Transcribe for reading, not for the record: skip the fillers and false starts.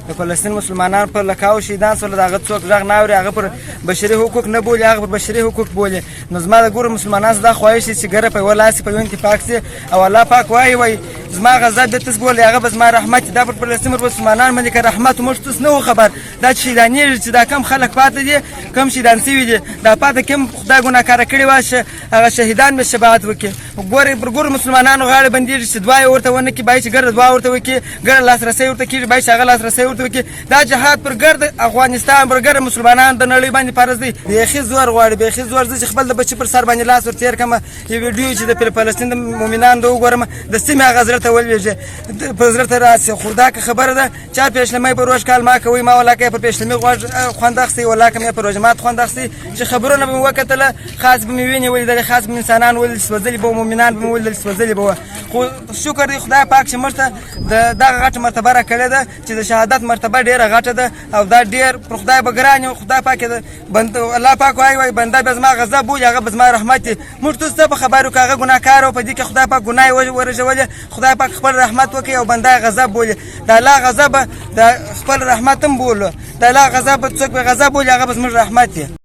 د فلسطین مسلمانان پر لکاو شهیدان سول، د هغه څوک غږ نه اوري، هغه پر بشري حقوق نه بولي، هغه پر بشري حقوق بولي. نو زما د ګورو مسلمانان دا خواهش دی چې ګره په یوه لاس په یو اتفاق سي او الله پاک وایي زما غضب د تس بولي، هغه به زما رحمت دا پر فلسطین پر مسلمانان باندې که رحمت موږ تاسو نه و خبر دا چې شهیدانېږي چې دا کم خلک پاتې دي، کم شهیدان سوي دي، دا پاتې کم خدای ګناهکاره کړي وه هغه شهیدان به شفاعت وکړي. ګورې پر ګورو مسلمانانو غاړه بندېږي چې دعا یې ورته ونه کړي، باید چې ګرده دعا ورته وکړي، ګرده لاسرسی ورته کېږي، باید چې هغه لاسرسی ورته وکړي. دا جهاد پر ګرده افغانستان پر ګرده مسلمانانو د نړۍ باندې فرض دی. بیخي زور غواړي، بیخي زور. زه چې خپل د بچي پر سر باندې لاس ور تېر کړم، یو ویډیو چې د فلسطین د مؤمنانو د وګورم د سیمې هغه زړه ته ولوېږي، په زړه ته راسي. خو دا که خبره ده چا پېشلمۍ په روژ کال ما کوي، ما ولاکه پر پېشلمۍ خوند اخیستی، ولاکه مې په روژه مات خوند اخیستی چې خبرونه به مې وکتله، خاص به مې وینې ولیدلې، خاص به مې انسانان ولیدل سوځلي به وه، مؤمنان به مې ولیدل سوځلي به وه. خو شکر دی خدای پاک چې موږ ته دغه غټه مرتبه راکړې ده چې د شهادت مرتبه ډېره غټه ده او دا ډېر پر خدای به ګران یو. خدای پاک الله پاک وایي بنده به زما غضب بولي، هغه به زما رحمت دی. موږ تاسو ته په خبرو کې هغه ګناهکار او په دې کې خدای پاک ګناه یې ورژولې، خدای پاک خپل رحمت وکړي او بنده یې غضب بولي. د الله غضب د خپل رحمت هم بولو، د الله غضب څوک به غضب بولي، هغه به زموږ رحمت دی.